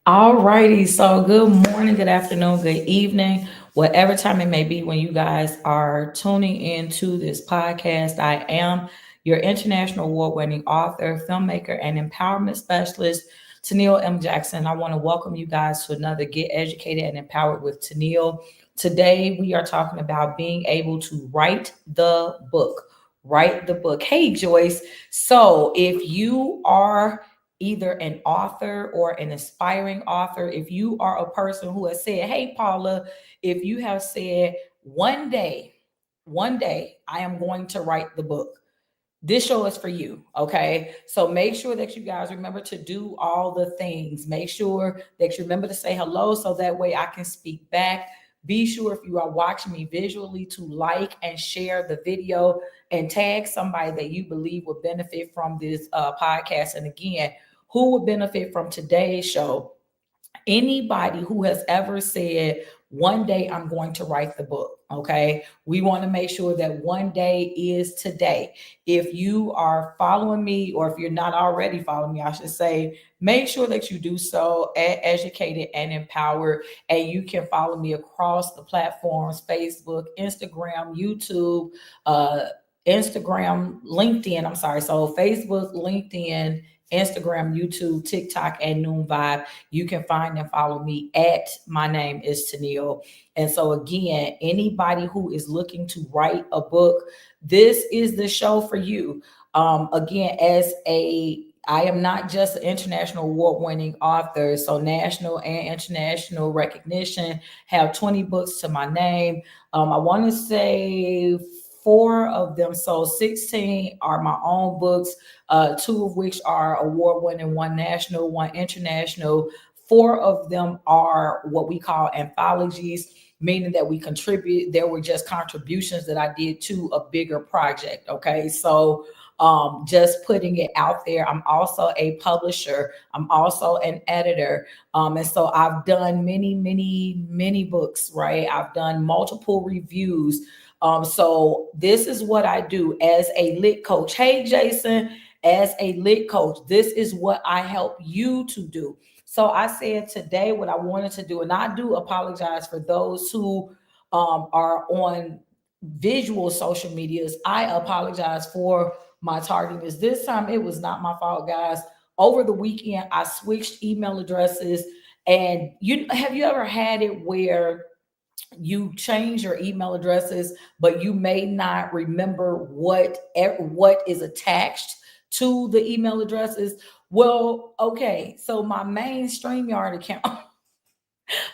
All righty. So, good morning, good afternoon, good evening, whatever time it may be when you guys are tuning into this podcast. I am your international award winning author, filmmaker, and empowerment specialist, Toneal M. Jackson. I want to welcome you guys to another Get Educated and Empowered with Toneal. Today, we are talking about being able to write the book. Write the book. Hey, Joyce. So, if you are either an author or an aspiring author, if you are a person who has said, hey, Paula, if you have said, one day, I am going to write the book, this show is for you. Okay. So make sure that you guys remember to do all the things. Make sure that you remember to say hello so that way I can speak back. Be sure if you are watching me visually to like and share the video and tag somebody that you believe would benefit from this podcast. And again, who would benefit from today's show? Anybody who has ever said, one day I'm going to write the book. Okay. We want to make sure that one day is today. If you are following me, or if you're not already following me, I should say, make sure that you do so at Educated and Empowered. And you can follow me across the platforms: Facebook, Instagram, YouTube, uh, Instagram, LinkedIn. I'm sorry. So Facebook, LinkedIn, Instagram, YouTube, TikTok, and Noon Vibe. You can find and follow me at my name is Toneal. And so again, anybody who is looking to write a book, this is the show for you. Again, I am not just an international award-winning author, so national and international recognition. Have 20 books to my name. I want to say four of them, so 16 are my own books, two of which are award winning, one national, one international. Four of them are what we call anthologies, meaning that we contribute. There were just contributions that I did to a bigger project. Okay. So, just putting it out there. I'm also a publisher. I'm also an editor. And so I've done many books, right? I've done multiple reviews. So this is what I do as a lit coach. Hey, Jason, as a lit coach, this is what I help you to do. So I said today what I wanted to do, and I do apologize for those who are on visual social medias. I apologize for my tardiness. This time it was not my fault, guys. Over the weekend, I switched email addresses. And you ever had it where you change your email addresses, but you may not remember what is attached to the email addresses? Well, okay, so my main StreamYard account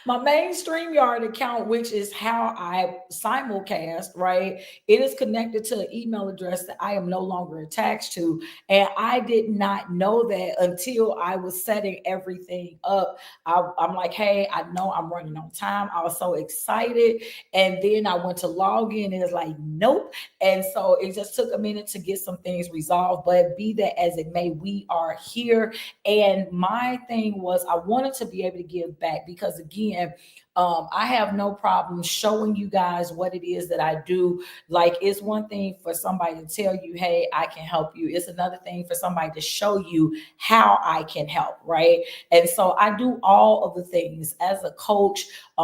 my main StreamYard account, which is how I simulcast, right? It is connected to an email address that I am no longer attached to. And I did not know that until I was setting everything up. I'm like, hey, I know I'm running on time. I was so excited. And then I went to log in and it's like, nope. And so it just took a minute to get some things resolved. But be that as it may, we are here. And my thing was, I wanted to be able to give back because, again, I have no problem showing you guys what it is that I do. Like, it's one thing for somebody to tell you, hey, I can help you. It's another thing for somebody to show you how I can help, right? And so I do all of the things as a coach. I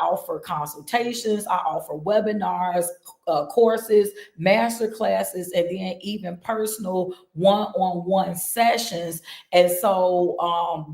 offer consultations, I offer webinars, courses, master classes, and then even personal one-on-one sessions. And so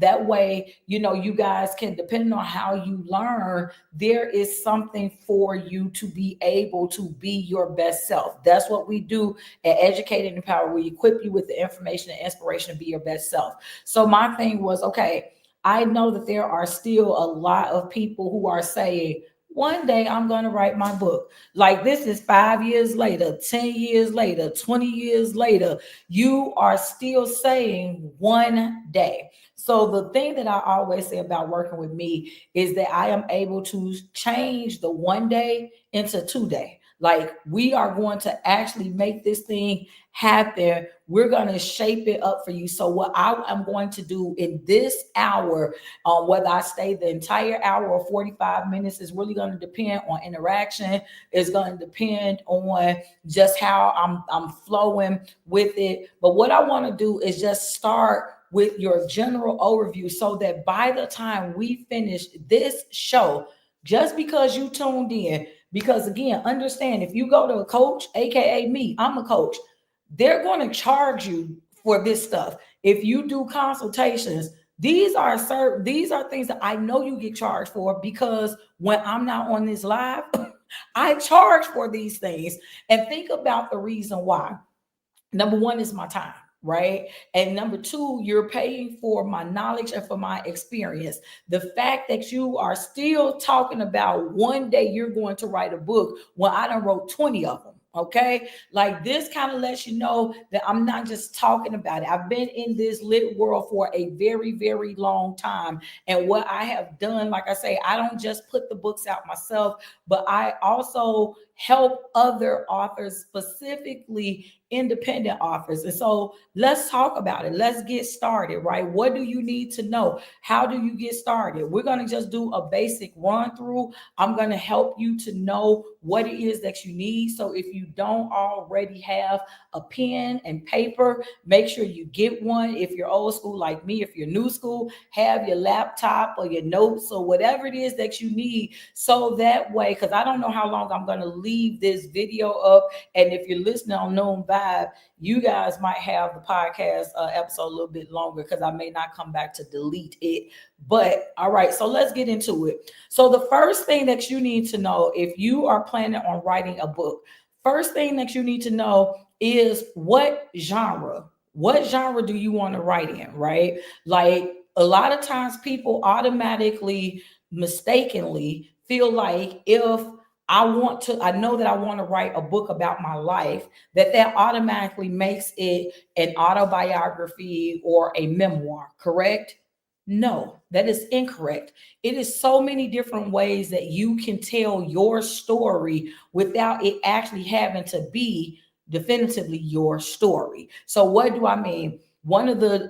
that way, you guys can, depending on how you learn, there is something for you to be able to be your best self. That's what we do at Educated and Empowered. We equip you with the information and inspiration to be your best self. So my thing was, okay, I know that there are still a lot of people who are saying, one day I'm going to write my book. Like, this is 5 years later, 10 years later, 20 years later, you are still saying one day. So the thing that I always say about working with me is that I am able to change the one day into 2 day. Like, we are going to actually make this thing happen. We're going to shape it up for you. So what I am going to do in this hour, whether I stay the entire hour or 45 minutes, is really going to depend on interaction. It's going to depend on just how I'm flowing with it. But what I want to do is just start with your general overview so that by the time we finish this show, just because you tuned in, because again, understand if you go to a coach, aka me, I'm a coach, they're going to charge you for this stuff. If you do consultations, these are things that I know you get charged for because when I'm not on this live, I charge for these things. And think about the reason why. Number one is my time, right? And number two, you're paying for my knowledge and for my experience. The fact that you are still talking about one day you're going to write a book when I done wrote 20 of them. Okay, like this kind of lets you know that I'm not just talking about it. I've been in this lit world for a very, very long time. And what I have done, like I say, I don't just put the books out myself, but I also help other authors, specifically independent authors. And so let's talk about it. Let's get started, right? What do you need to know? How do you get started? We're going to just do a basic run through. I'm going to help you to know what it is that you need. So if you don't already have a pen and paper, make sure you get one. If you're old school like me, if you're new school, have your laptop or your notes or whatever it is that you need. So that way, because I don't know how long I'm going to leave this video up. And if you're listening on Noon Vibe, you guys might have the podcast episode a little bit longer because I may not come back to delete it. But all right, so let's get into it. So the first thing that you need to know if you are planning on writing a book, first thing that you need to know is what genre do you want to write in, right? Like a lot of times people automatically, mistakenly feel like if I know that I want to write a book about my life, that automatically makes it an autobiography or a memoir, correct? No, that is incorrect. It is so many different ways that you can tell your story without it actually having to be definitively your story. So, what do I mean? One of the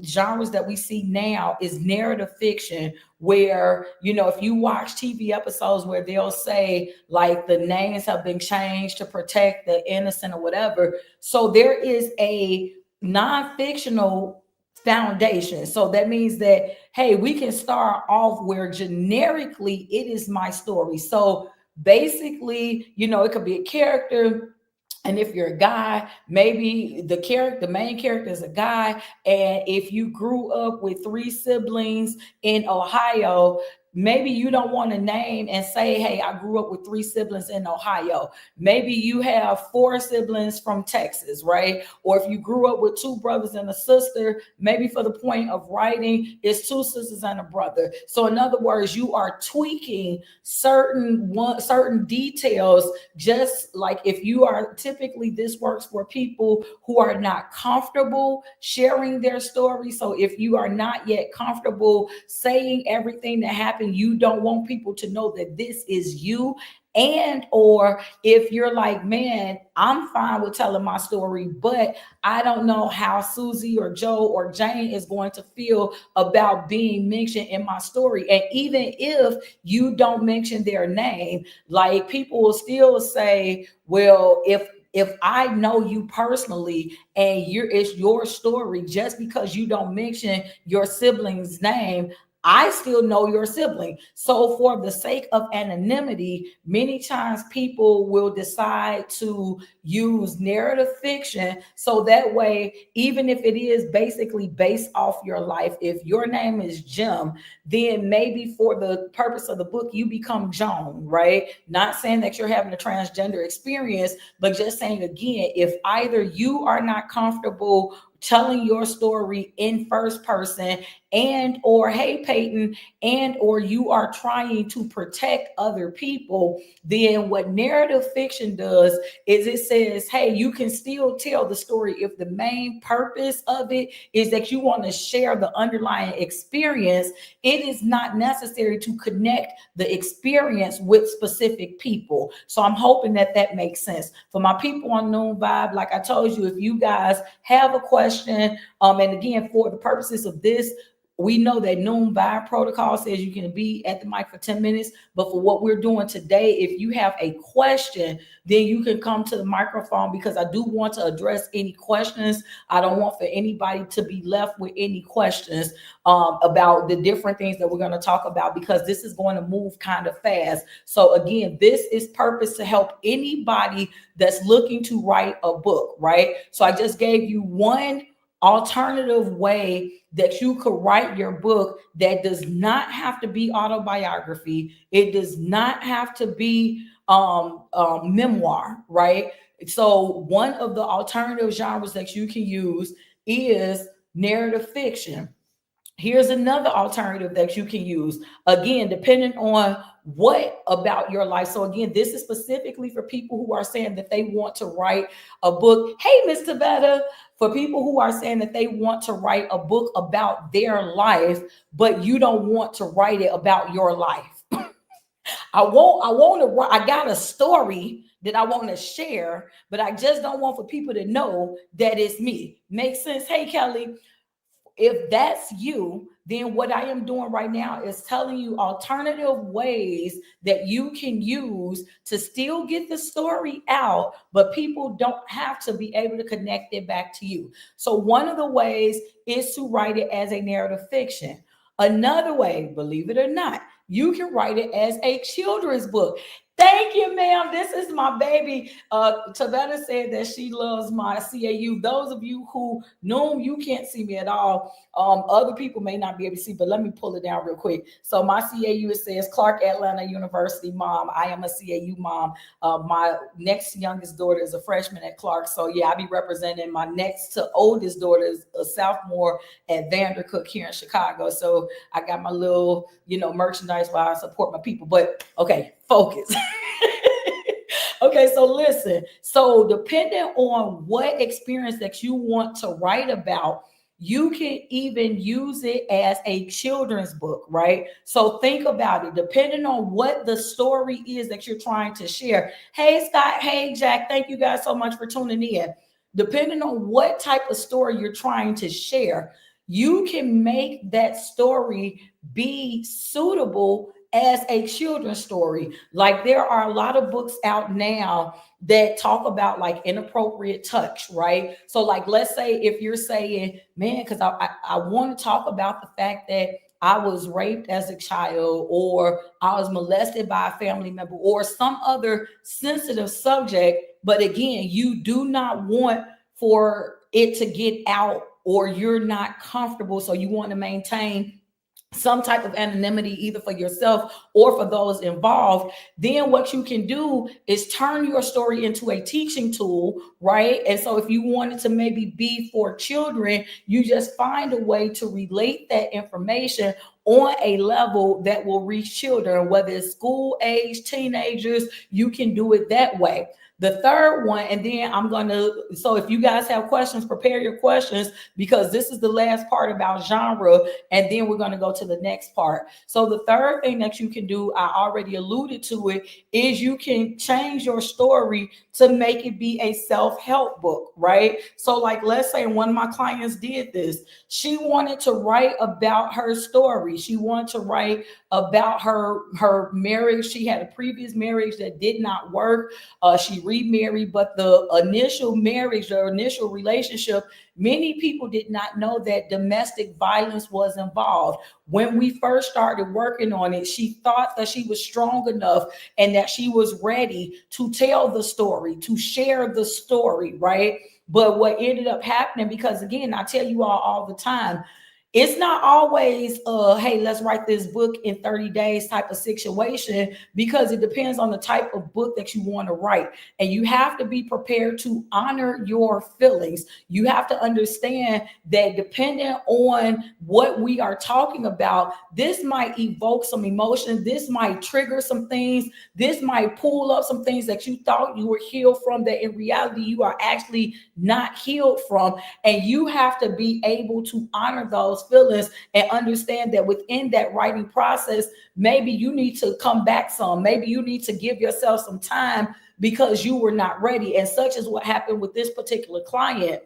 genres that we see now is narrative fiction, where, you know, if you watch TV episodes where they'll say like the names have been changed to protect the innocent or whatever. So, there is a non-fictional foundation. So that means that, hey, we can start off where generically it is my story. So basically, you know, it could be a character. And if you're a guy, maybe the main character is a guy. And if you grew up with three siblings in Ohio, maybe you don't want to name and say, hey, I grew up with three siblings in Ohio. Maybe you have four siblings from Texas, right? Or if you grew up with two brothers and a sister, maybe for the point of writing, it's two sisters and a brother. So in other words, you are tweaking certain details, just like if you are typically, this works for people who are not comfortable sharing their story. So if you are not yet comfortable saying everything that happened, you don't want people to know that this is you. And or if you're like, man, I'm fine with telling my story, but I don't know how Susie or Joe or Jane is going to feel about being mentioned in my story. And even if you don't mention their name, like people will still say, well, if I know you personally and it's your story, just because you don't mention your sibling's name, I still know your sibling. So for the sake of anonymity, many times people will decide to use narrative fiction. So that way, even if it is basically based off your life, if your name is Jim, then maybe for the purpose of the book, you become Joan, right? Not saying that you're having a transgender experience, but just saying again, if either you are not comfortable telling your story in first person, and or hey Peyton, and or you are trying to protect other people, then what narrative fiction does is it says, hey, you can still tell the story if the main purpose of it is that you want to share the underlying experience. It is not necessary to connect the experience with specific people. So I'm hoping that that makes sense. For my people on Noon Vibe, like I told you, if you guys have a question, and again, for the purposes of this, we know that noon vibe protocol says you can be at the mic for 10 minutes, but for what we're doing today, if you have a question, then you can come to the microphone, because I do want to address any questions. I don't want for anybody to be left with any questions about the different things that we're going to talk about, because this is going to move kind of fast. So again, this is purpose to help anybody that's looking to write a book, right? So I just gave you one alternative way that you could write your book that does not have to be autobiography. It does not have to be memoir, right? So one of the alternative genres that you can use is narrative fiction. Here's another alternative that you can use, again, depending on what about your life. So again, this is specifically for people who are saying that they want to write a book. Hey, Miss Tabetta, for people who are saying that they want to write a book about their life, but you don't want to write it about your life. I got a story that I want to share, but I just don't want for people to know that it's me. Makes sense? Hey, Kelly. If that's you, then what I am doing right now is telling you alternative ways that you can use to still get the story out, but people don't have to be able to connect it back to you. So one of the ways is to write it as a narrative fiction. Another way, believe it or not, you can write it as a children's book. Thank you, ma'am. This is my baby. Tavetta said that she loves my CAU. Those of you who know, you can't see me at all. Other people may not be able to see, but let me pull it down real quick. So my CAU, it says Clark Atlanta University mom. I am a CAU mom. My next youngest daughter is a freshman at Clark. So yeah, I'll be representing my next to oldest daughter is a sophomore at Vandercook here in Chicago. So I got my little, merchandise while I support my people. But okay, focus. Okay, so listen. So depending on what experience that you want to write about, you can even use it as a children's book, right? So think about it, depending on what the story is that you're trying to share. Hey, Scott. Hey, Jack. Thank you guys so much for tuning in. Depending on what type of story you're trying to share, you can make that story be suitable as a children's story. Like there are a lot of books out now that talk about like inappropriate touch, right? So like, let's say if you're saying, man, because I want to talk about the fact that I was raped as a child, or I was molested by a family member, or some other sensitive subject. But again, you do not want for it to get out, or you're not comfortable. So you want to maintain some type of anonymity, either for yourself or for those involved. Then what you can do is turn your story into a teaching tool, right? And so if you wanted to maybe be for children, you just find a way to relate that information on a level that will reach children, whether it's school age, teenagers, you can do it that way. The third one, and then so if you guys have questions, prepare your questions, because this is the last part about genre, and then we're going to go to the next part. So the third thing that you can do, I already alluded to it, is you can change your story to make it be a self-help book, right? So like, let's say one of my clients did this. She wanted to write about her story. She wanted to write about her marriage. She had a previous marriage that did not work. She remarried, but the initial marriage, the initial relationship, many people did not know that domestic violence was involved. When we first started working on it, she thought that she was strong enough and that she was ready to tell the story, to share the story, right? But what ended up happening, because again, I tell you all the time, it's not always hey, let's write this book in 30 days type of situation, because it depends on the type of book that you want to write. And you have to be prepared to honor your feelings. You have to understand that depending on what we are talking about, this might evoke some emotion, this might trigger some things, this might pull up some things that you thought you were healed from, that in reality you are actually not healed from. And you have to be able to honor those feelings and understand that within that writing process, maybe you need to come back some, maybe you need to give yourself some time because you were not ready. And such is what happened with this particular client.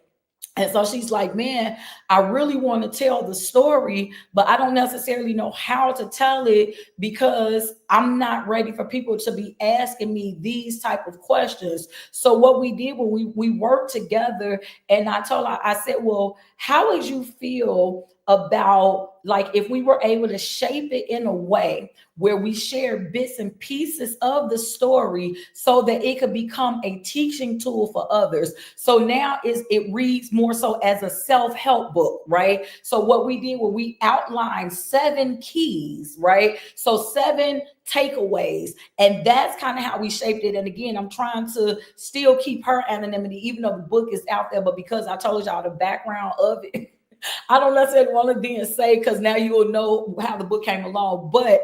And so she's like, man, I really want to tell the story, but I don't necessarily know how to tell it because I'm not ready for people to be asking me these type of questions. So what we did when we worked together, and I told her, I said, well, how would you feel about like if we were able to shape it in a way where we share bits and pieces of the story so that it could become a teaching tool for others. So now it reads more so as a self-help book, right? So what we did was we outlined 7 keys, right? So 7 takeaways. And that's kind of how we shaped it. And again, I'm trying to still keep her anonymity, even though the book is out there, but because I told y'all the background of it, I don't necessarily want to then say because now you will know how the book came along. But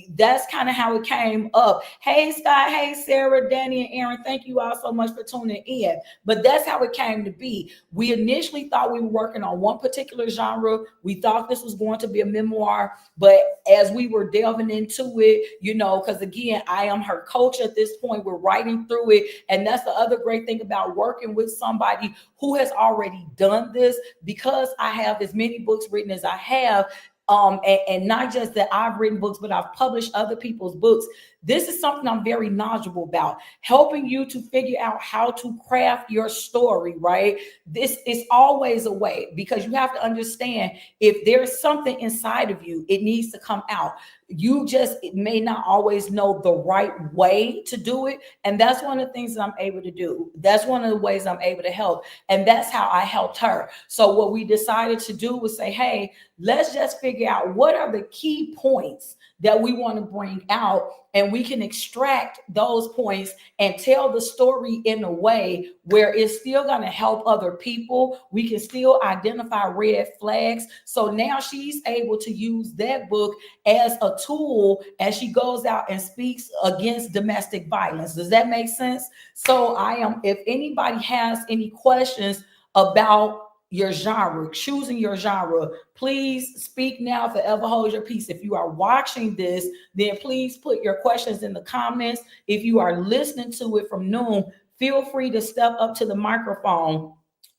that's kind of how it came up. Hey Scott, hey Sarah, Danny, and Aaron, thank you all so much for tuning in. But that's how it came to be. We initially thought we were working on one particular genre. We thought this was going to be a memoir, but as we were delving into it, you know, because again, I am her coach at this point. We're writing through it, and that's the other great thing about working with somebody who has already done this, because I have as many books written as I have, and not just that I've written books, but I've published other people's books. This is something I'm very knowledgeable about, helping you to figure out how to craft your story, right? This is always a way, because you have to understand if there's something inside of you, it needs to come out. You just may not always know the right way to do it. And that's one of the things that I'm able to do. That's one of the ways I'm able to help. And that's how I helped her. So what we decided to do was say, hey, let's just figure out what are the key points that we want to bring out, and we can extract those points and tell the story in a way where it's still going to help other people. We can still identify red flags. So now she's able to use that book as a tool as she goes out and speaks against domestic violence. Does that make sense? So if anybody has any questions about your genre, choosing your genre, please speak now, forever hold your peace. If you are watching this, then please put your questions in the comments. If you are listening to it from Noon, feel free to step up to the microphone,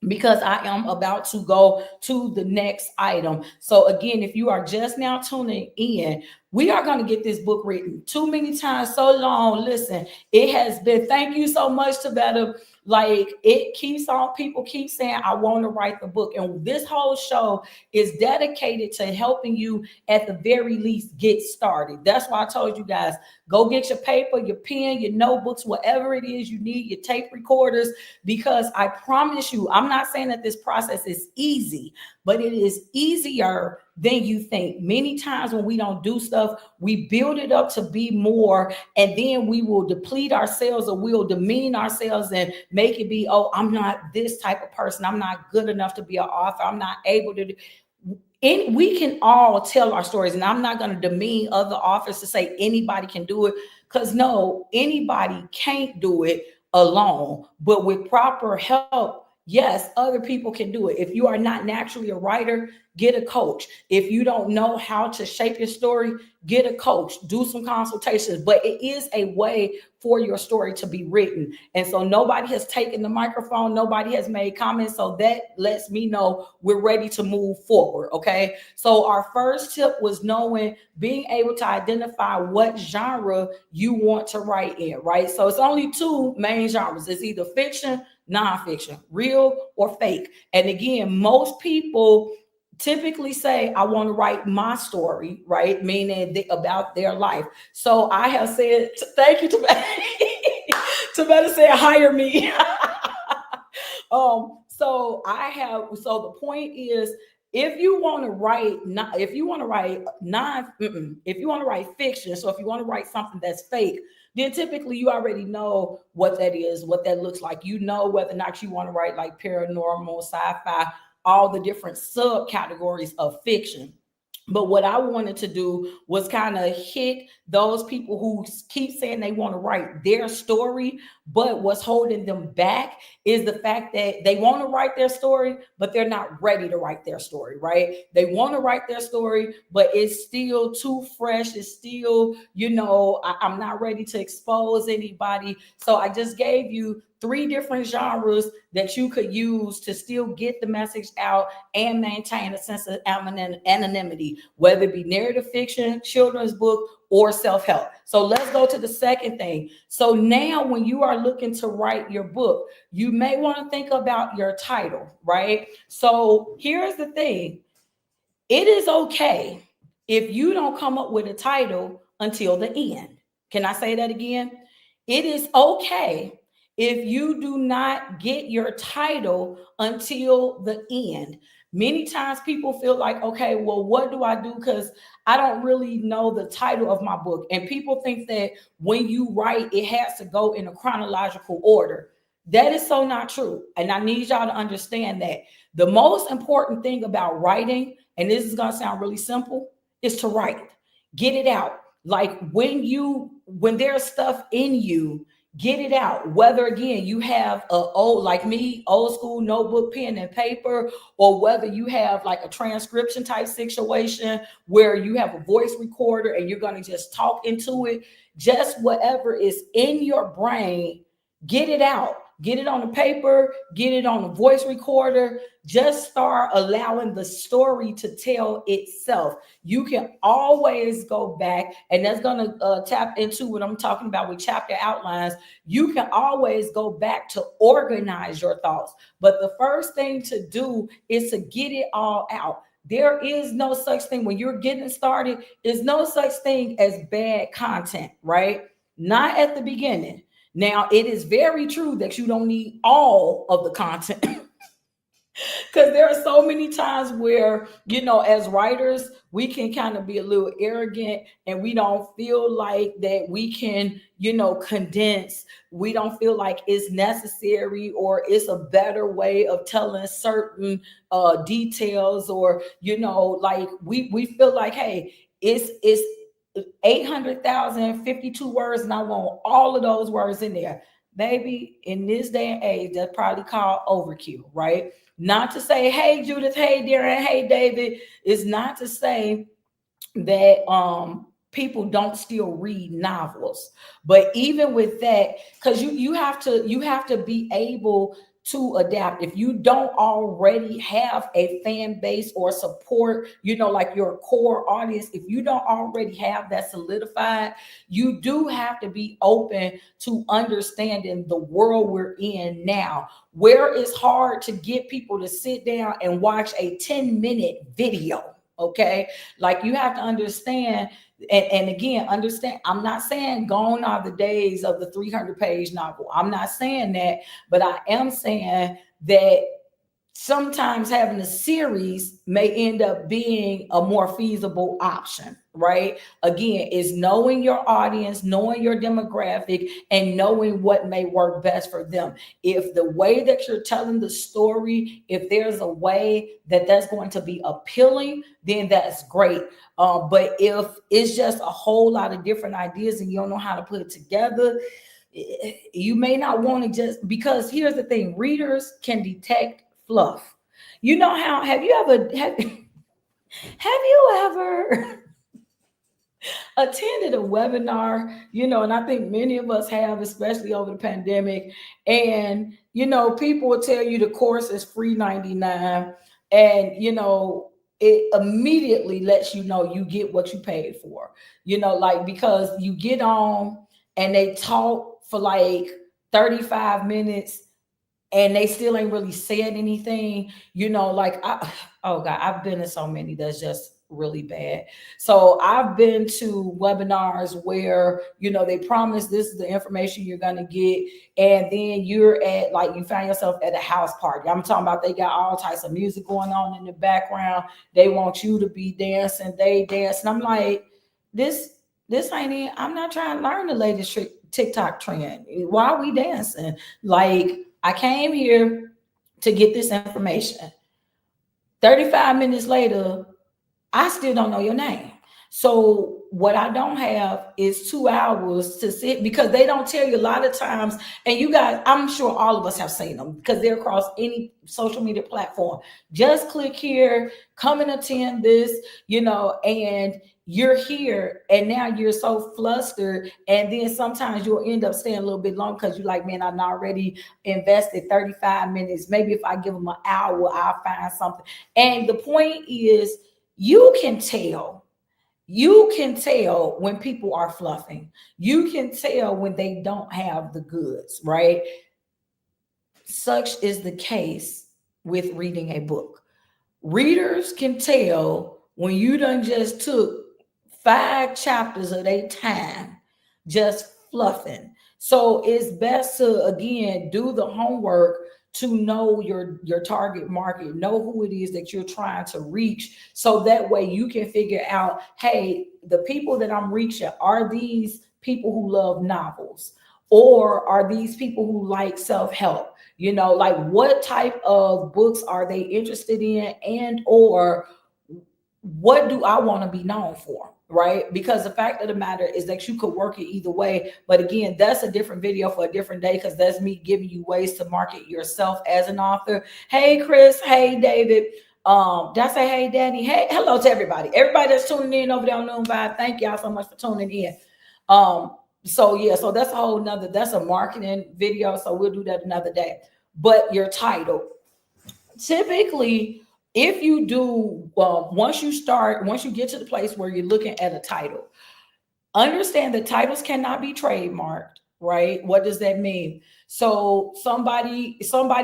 because I am about to go to the next item. So again, if you are just now tuning in, we are going to get this book written too many times, so long. Listen, it has been, thank you so much to Better. Like, it keeps on, people keep saying, I want to write the book. And this whole show is dedicated to helping you at the very least get started. That's why I told you guys, go get your paper, your pen, your notebooks, whatever it is you need, your tape recorders, because I promise you, I'm not saying that this process is easy, but it is easier than you think. Many times when we don't do stuff, we build it up to be more, and then we will deplete ourselves, or we'll demean ourselves and make it be, oh, I'm not this type of person. I'm not good enough to be an author. I'm not able to do. And we can all tell our stories, and I'm not going to demean other authors to say anybody can do it, because no, anybody can't do it alone. But with proper help, yes, other people can do it. If you are not naturally a writer, get a coach. If you don't know how to shape your story, get a coach, do some consultations. But it is a way for your story to be written. And so nobody has taken the microphone, nobody has made comments. So that lets me know we're ready to move forward. Okay. So our first tip was being able to identify what genre you want to write in, right? So it's only 2 main genres. It's either fiction, nonfiction, real or fake. And again, most people typically say, I want to write my story, right? Meaning about their life. So I have said, thank you to better say, hire me. So the point is, if you want to write fiction, so if you want to write something that's fake, then typically you already know what that is, what that looks like. You know whether or not you want to write like paranormal, sci-fi, all the different subcategories of fiction. But what I wanted to do was kind of hit those people who keep saying they want to write their story, but what's holding them back is the fact that they want to write their story, but they're not ready to write their story, right? They want to write their story, but it's still too fresh. It's still, I'm not ready to expose anybody. So I just gave you three different genres that you could use to still get the message out and maintain a sense of anonymity, whether it be narrative fiction, children's book, or self-help. So let's go to the second thing. So now when you are looking to write your book, you may want to think about your title, right? So here's the thing. It is okay if you don't come up with a title until the end. Can I say that again? It is okay if you do not get your title until the end. Many times people feel like, okay, well, what do I do? Because I don't really know the title of my book. And people think that when you write, it has to go in a chronological order. That is so not true. And I need y'all to understand that. The most important thing about writing, and this is going to sound really simple, is to write. Get it out. Like when there's stuff in you, get it out. Whether again you have a old, like me, old school notebook, pen and paper, or whether you have like a transcription type situation where you have a voice recorder and you're going to just talk into it, just whatever is in your brain, get it out. Get it on the paper, get it on the voice recorder. Just start allowing the story to tell itself. You can always go back, and that's going to tap into what I'm talking about with chapter outlines. You can always go back to organize your thoughts. But the first thing to do is to get it all out. There is no such thing when you're getting started. There's no such thing as bad content, right? Not at the beginning. Now, it is very true that you don't need all of the content because there are so many times where, as writers, we can kind of be a little arrogant and we don't feel like that we can, condense. We don't feel like it's necessary or it's a better way of telling certain details, or, like we feel like, hey, it's 800,052 words, and I want all of those words in there. Baby, in this day and age, that's probably called overkill, right? Not to say, hey, Judith, hey, Darren, hey, David. It's not to say that people don't still read novels. But even with that, because you have to be able to adapt. If you don't already have a fan base or support, like your core audience, if you don't already have that solidified, you do have to be open to understanding the world we're in now, where it's hard to get people to sit down and watch a 10-minute video. Okay, like you have to understand. And again, understand, I'm not saying gone are the days of the 300-page novel. I'm not saying that, but I am saying that sometimes having a series may end up being a more feasible option, right? Again, is knowing your audience, knowing your demographic, and knowing what may work best for them. If the way that you're telling the story, if there's a way that that's going to be appealing, then that's great. But if it's just a whole lot of different ideas and you don't know how to put it together, you may not want to just, because here's the thing, readers can detect fluff. How have you ever attended a webinar, and I think many of us have, especially over the pandemic, and people will tell you the course is free 99, and it immediately lets you know you get what you paid for, like, because you get on and they talk for like 35 minutes and they still ain't really said anything, oh God, I've been in so many that's just really bad. So I've been to webinars where, they promise this is the information you're going to get. And then you're at, like, you find yourself at a house party. I'm talking about they got all types of music going on in the background. They want you to be dancing, they dance. And I'm like, this ain't it. I'm not trying to learn the latest TikTok trend. Why are we dancing? Like, I came here to get this information. 35 minutes later, I still don't know your name. So what I don't have is 2 hours to sit, because they don't tell you a lot of times. And you guys, I'm sure all of us have seen them because they're across any social media platform. Just click here, come and attend this, and you're here, and now you're so flustered, and then sometimes you'll end up staying a little bit long because you're like, man, I've already invested 35 minutes. Maybe if I give them an hour, I'll find something. And the point is, you can tell. You can tell when people are fluffing. You can tell when they don't have the goods, right? Such is the case with reading a book. Readers can tell when you done just took 5 chapters of their time just fluffing. So it's best to again do the homework to know your target market, know who it is that you're trying to reach, so that way you can figure out, hey, the people that I'm reaching, are these people who love novels, or are these people who like self-help? Like, what type of books are they interested in, and or what do I want to be known for? Right? Because the fact of the matter is that you could work it either way. But again, that's a different video for a different day, because that's me giving you ways to market yourself as an author. Hey, Chris. Hey, David. Did I say hey, Danny? Hey, hello to everybody. Everybody that's tuning in over there on Noon Vibe. Thank y'all so much for tuning in. So yeah, so that's that's a marketing video. So we'll do that another day. But your title, typically, if you do, once you get to the place where you're looking at a title, understand that titles cannot be trademarked, right? What does that mean? So somebody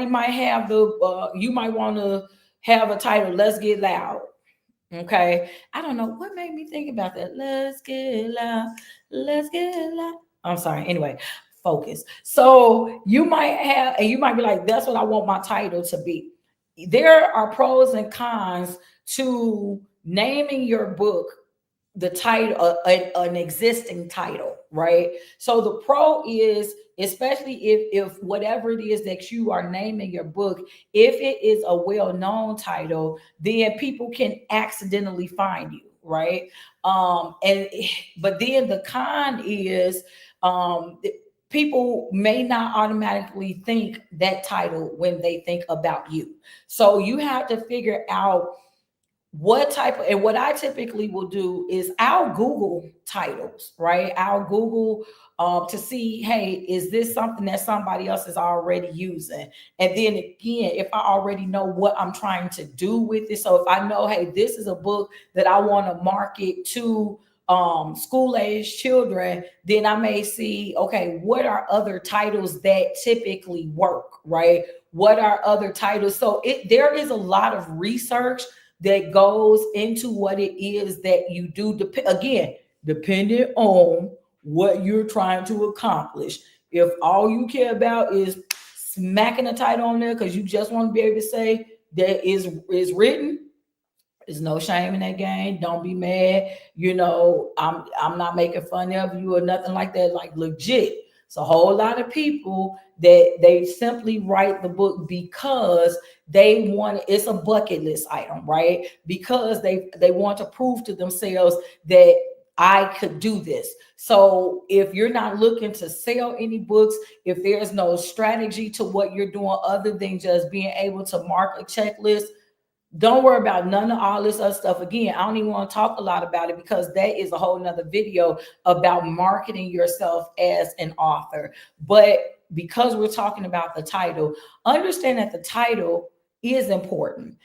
might have you might want to have a title, Let's Get Loud. Okay. I don't know what made me think about that. Let's get loud. Let's get loud. I'm sorry. Anyway, focus. So you might have, and you might be like, that's what I want my title to be. There are pros and cons to naming your book the title, an existing title, right? So the pro is, especially if whatever it is that you are naming your book, if it is a well-known title, then people can accidentally find you, right? And but then the con is, people may not automatically think that title when they think about you. So you have to figure out what type of, and what I typically will do is I'll Google titles, right? I'll Google to see, hey, is this something that somebody else is already using? And then again, if I already know what I'm trying to do with it, so if I know, hey, this is a book that I want to market to school age children, then I may see, okay, what are other titles that typically work, right? What are other titles? So there is a lot of research that goes into what it is that you do. Again, depending on what you're trying to accomplish. If all you care about is smacking a title on there because you just want to be able to say that is written, there's no shame in that game. Don't be mad. I'm not making fun of you or nothing like that. Like, legit. It's a whole lot of people that they simply write the book because they want, it's a bucket list item, right? Because they want to prove to themselves that I could do this. So if you're not looking to sell any books, if there's no strategy to what you're doing other than just being able to mark a checklist, don't worry about none of all this other stuff. Again, I don't even want to talk a lot about it because that is a whole nother video about marketing yourself as an author. But because we're talking about the title, understand that the title is important.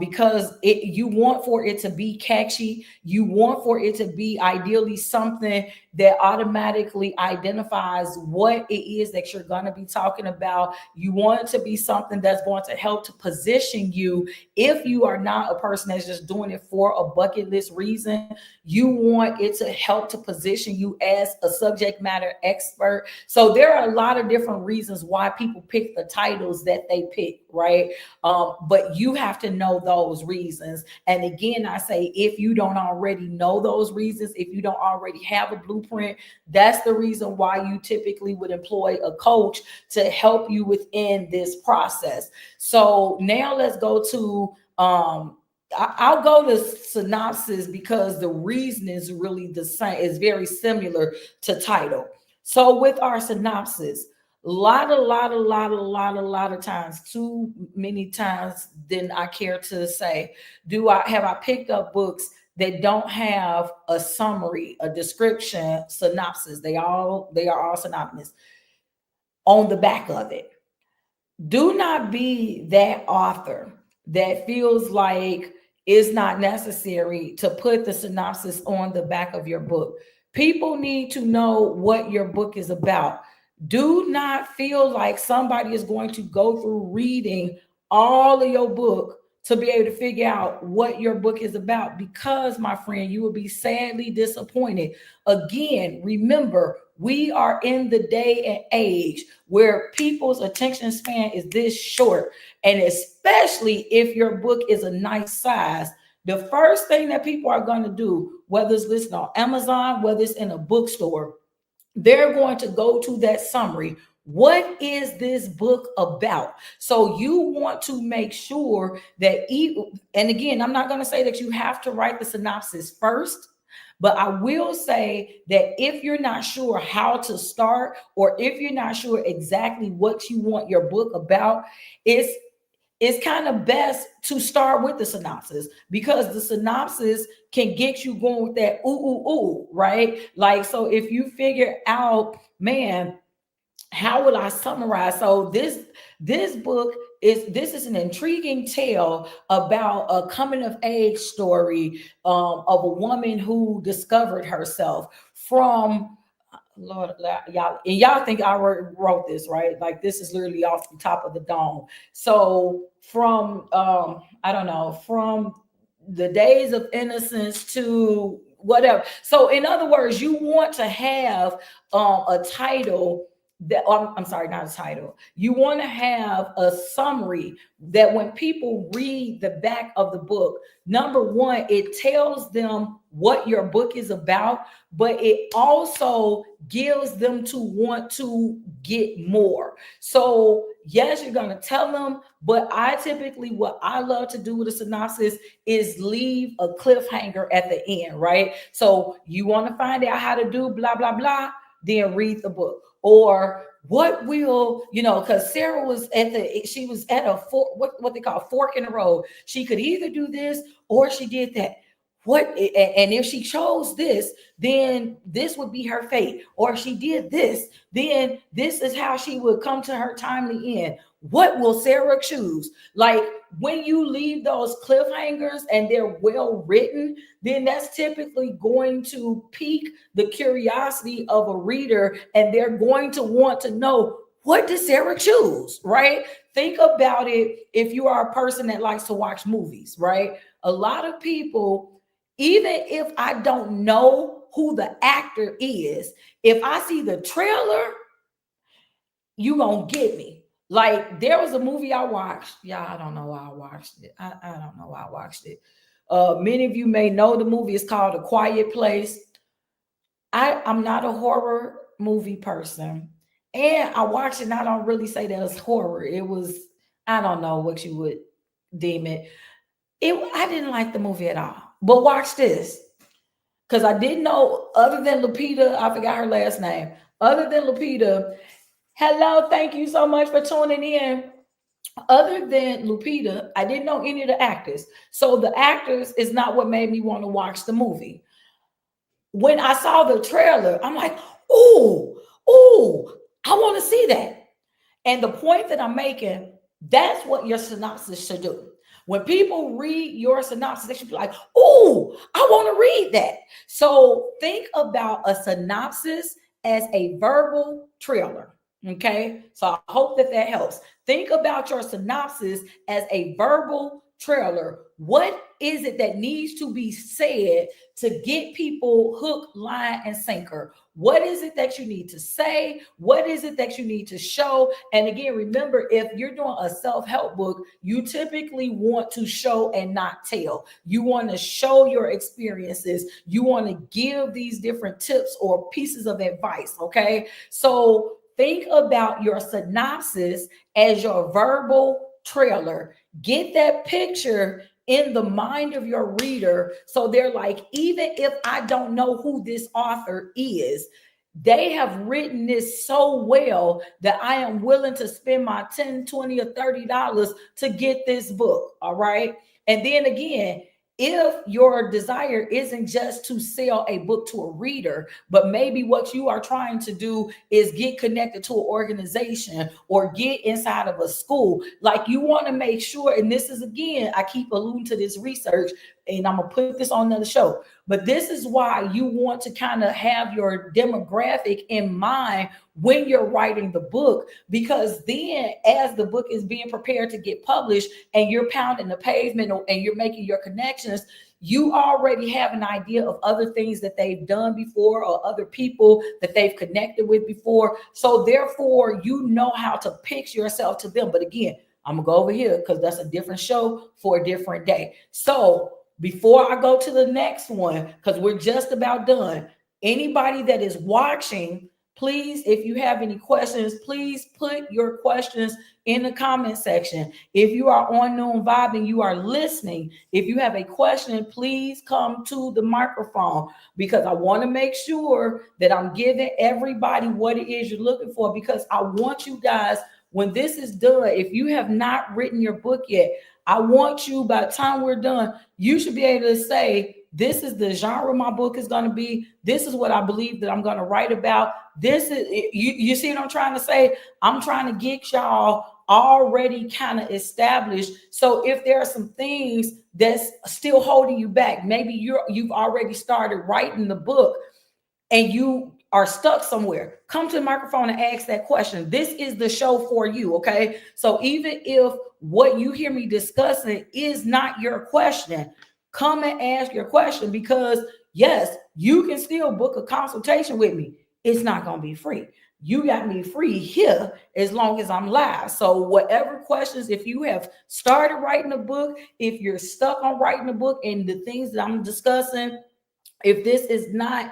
Because you want for it to be catchy. You want for it to be ideally something that automatically identifies what it is that you're going to be talking about. You want it to be something that's going to help to position you. If you are not a person that's just doing it for a bucket list reason, you want it to help to position you as a subject matter expert. So there are a lot of different reasons why people pick the titles that they pick, right? But you have to know those reasons. And again, I say, if you don't already know those reasons, if you don't already have a blueprint, that's the reason why you typically would employ a coach to help you within this process. So now let's go to I'll go to synopsis because the reason is really the same, is very similar to title. So with our synopsis, lot of times, too many times than I care to say, I picked up books that don't have a summary, a description, synopsis. They are all synonymous on the back of it. Do not be that author that feels like it's not necessary to put the synopsis on the back of your book. People need to know what your book is about. Do not feel like somebody is going to go through reading all of your book to be able to figure out what your book is about, because, my friend, you will be sadly disappointed. Again, remember, we are in the day and age where people's attention span is this short. And especially if your book is a nice size, the first thing that people are going to do, whether it's listed on Amazon, whether it's in a bookstore, they're going to go to that summary. What is this book about? So you want to make sure that, and again, I'm not going to say that you have to write the synopsis first, but I will say that if you're not sure how to start, or if you're not sure exactly what you want your book about, it's kind of best to start with the synopsis, because the synopsis can get you going with that ooh, right? Like, so if you figure out, man, how will I summarize? So this book is an intriguing tale about a coming of age story of a woman who discovered herself from, Lord, y'all, and y'all think I wrote this, right? Like, this is literally off the top of the dome. So from I don't know, from the days of innocence to whatever. So in other words, you want to have a title that, I'm sorry, not a title. You want to have a summary that when people read the back of the book, number one, it tells them what your book is about, but it also gives them to want to get more. So yes, you're going to tell them, but I typically, what I love to do with a synopsis is leave a cliffhanger at the end, right? So you want to find out how to do blah blah blah, then read the book. Or what will, because Sarah was she was at a fork, what they call fork in the road. She could either do this or she did that. And if she chose this, then this would be her fate. Or if she did this, then this is how she would come to her timely end. What will Sarah choose? Like, when you leave those cliffhangers and they're well written, then that's typically going to pique the curiosity of a reader, and they're going to want to know, what did Sarah choose, right? Think about it. If you are a person that likes to watch movies, right? A lot of people, even if I don't know who the actor is, if I see the trailer, you gonna get me. Like, there was a movie I watched. Yeah, I don't know why I watched it. I don't know why I watched it. Many of you may know the movie. It's called A Quiet Place. I'm not a horror movie person. And I watched it, and I don't really say that it's horror. It was, I don't know what you would deem it. I didn't like the movie at all. But watch this. Because I didn't know, other than Lupita, I forgot her last name. Other than Lupita, hello, thank you so much for tuning in. Other than Lupita, I didn't know any of the actors. So the actors is not what made me want to watch the movie. When I saw the trailer, I'm like, ooh, I want to see that. And the point that I'm making, that's what your synopsis should do. When people read your synopsis, they should be like, oh, I want to read that. So think about a synopsis as a verbal trailer. Okay. So I hope that helps. Think about your synopsis as a verbal trailer. What is it that needs to be said to get people hook, line, and sinker? What is it that you need to say? What is it that you need to show? And again, remember, if you're doing a self-help book, you typically want to show and not tell. You want to show your experiences. You want to give these different tips or pieces of advice. Okay. So think about your synopsis as your verbal trailer. Get that picture in the mind of your reader. So they're like, even if I don't know who this author is, they have written this so well that I am willing to spend my 10, 20, or $30 to get this book. All right. And then again, if your desire isn't just to sell a book to a reader, but maybe what you are trying to do is get connected to an organization or get inside of a school, like you want to make sure, and this is again, I keep alluding to this research, and I'm gonna put this on another show, but this is why you want to kind of have your demographic in mind when you're writing the book, because then as the book is being prepared to get published and you're pounding the pavement and you're making your connections, you already have an idea of other things that they've done before or other people that they've connected with before. So therefore, you know how to pitch yourself to them. But again, I'm gonna go over here because that's a different show for a different day. So before I go to the next one, because we're just about done, anybody that is watching, please, if you have any questions, please put your questions in the comment section. If you are on Noon Vibe and you are listening, if you have a question, please come to the microphone, because I want to make sure that I'm giving everybody what it is you're looking for, because I want you guys, when this is done, if you have not written your book yet, I want you, by the time we're done, you should be able to say, this is the genre my book is going to be. This is what I believe that I'm going to write about. This is, you see what I'm trying to say? I'm trying to get y'all already kind of established. So if there are some things that's still holding you back, maybe you've already started writing the book and you are stuck somewhere, come to the microphone and ask that question. This is the show for you, okay? So even if what you hear me discussing is not your question, come and ask your question, because yes, you can still book a consultation with me. It's not going to be free. You got me free here as long as I'm live. So whatever questions, if you have started writing a book, if you're stuck on writing a book and the things that I'm discussing, if this is not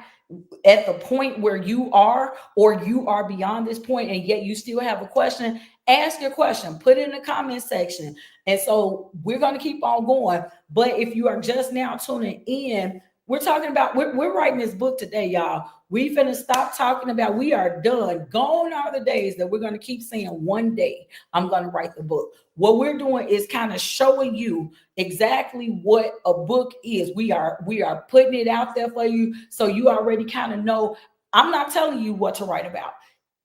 at the point where you are, or you are beyond this point and yet you still have a question, ask your question, put it in the comment section. And so we're going to keep on going. But if you are just now tuning in, we're talking about, we're writing this book today, y'all. We finna stop talking about, we are done. Gone are the days that we're going to keep saying, one day I'm going to write the book. What we're doing is kind of showing you exactly what a book is. We are putting it out there for you, so you already kind of know. I'm not telling you what to write about.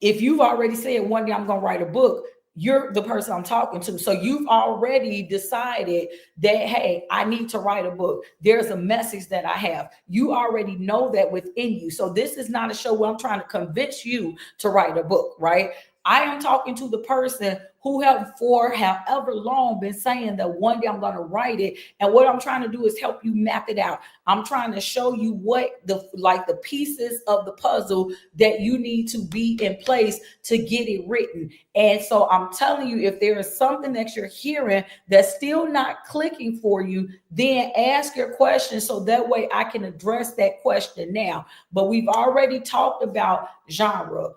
If you've already said, one day I'm going to write a book, you're the person I'm talking to. So you've already decided that, hey, I need to write a book. There's a message that I have. You already know that within you. So this is not a show where I'm trying to convince you to write a book, right? I am talking to the person who have for however long been saying that one day I'm going to write it. And what I'm trying to do is help you map it out. I'm trying to show you what the pieces of the puzzle that you need to be in place to get it written. And so I'm telling you, if there is something that you're hearing that's still not clicking for you, then ask your question so that way I can address that question now. But we've already talked about genre.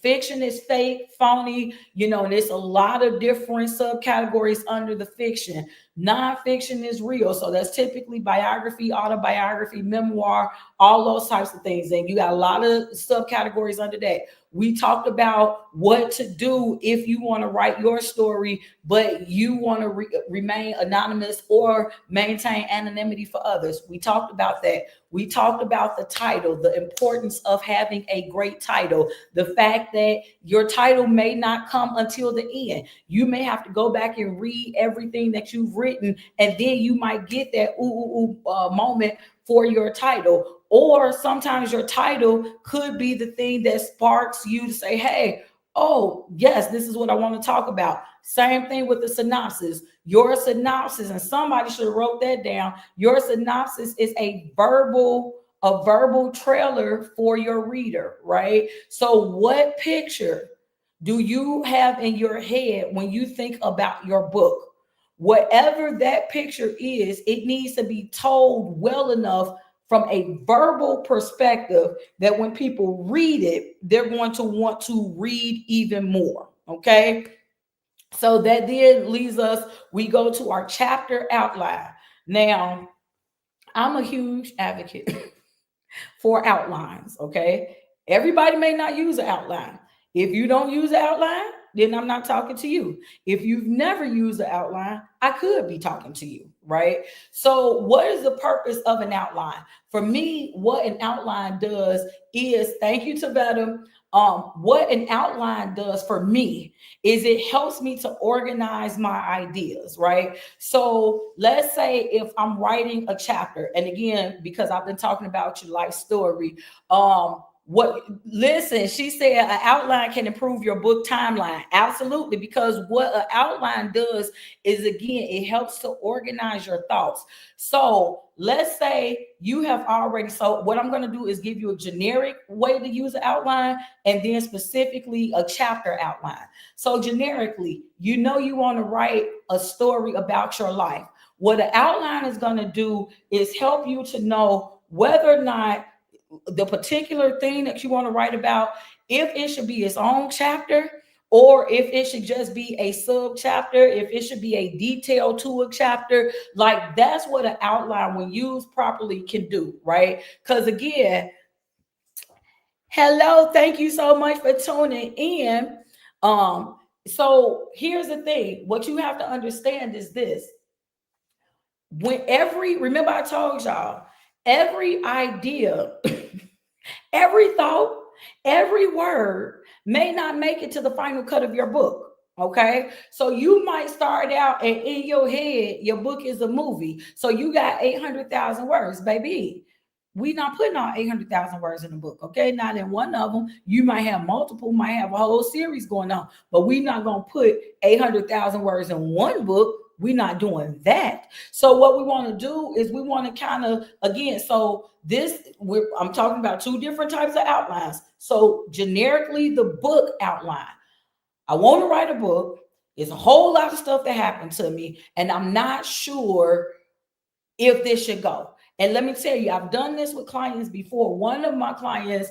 Fiction is fake, phony, and there's a lot of different subcategories under the fiction. Nonfiction is real. So that's typically biography, autobiography, memoir, all those types of things. And you got a lot of subcategories under that. We talked about what to do if you want to write your story, but you want to remain anonymous or maintain anonymity for others. We talked about that. We talked about the title, the importance of having a great title, the fact that your title may not come until the end. You may have to go back and read everything that you've written, and then you might get that moment for your title. Or sometimes your title could be the thing that sparks you to say, hey, oh, yes, this is what I want to talk about. Same thing with the synopsis. Your synopsis, and somebody should have wrote that down. Your synopsis is a verbal trailer for your reader, right? So what picture do you have in your head when you think about your book? Whatever that picture is, it needs to be told well enough from a verbal perspective that when people read it, they're going to want to read even more. Okay. So that then leads us, we go to our chapter outline. Now, I'm a huge advocate for outlines, okay? Everybody may not use an outline. If you don't use an outline, then I'm not talking to you. If you've never used an outline, I could be talking to you, right? So, what is the purpose of an outline? For me, what an outline does is, thank you to Vetum. What an outline does for me is it helps me to organize my ideas, right? So let's say if I'm writing a chapter, and again, because I've been talking about your life story, what listen, she said an outline can improve your book timeline. Absolutely, because what an outline does is again, it helps to organize your thoughts. So let's say you have already, so what I'm going to do is give you a generic way to use an outline and then specifically a chapter outline. So generically, you want to write a story about your life. What an outline is going to do is help you to know whether or not the particular thing that you want to write about, if it should be its own chapter, or if it should just be a sub chapter, if it should be a detail to a chapter. Like, that's what an outline, when used properly, can do, right? Because again, hello, thank you so much for tuning in. So here's the thing: what you have to understand is this. When remember I told y'all, every idea, every thought, every word may not make it to the final cut of your book. Okay. So you might start out and in your head, your book is a movie. So you got 800,000 words, baby. We not putting on 800,000 words in the book. Okay. Not in one of them. You might have multiple, might have a whole series going on, but we not going to put 800,000 words in one book. We're not doing that. So what we want to do is we want to kind of, again, so I'm talking about two different types of outlines. So generically, the book outline. I want to write a book. It's a whole lot of stuff that happened to me, and I'm not sure if this should go. And let me tell you, I've done this with clients before. One of my clients,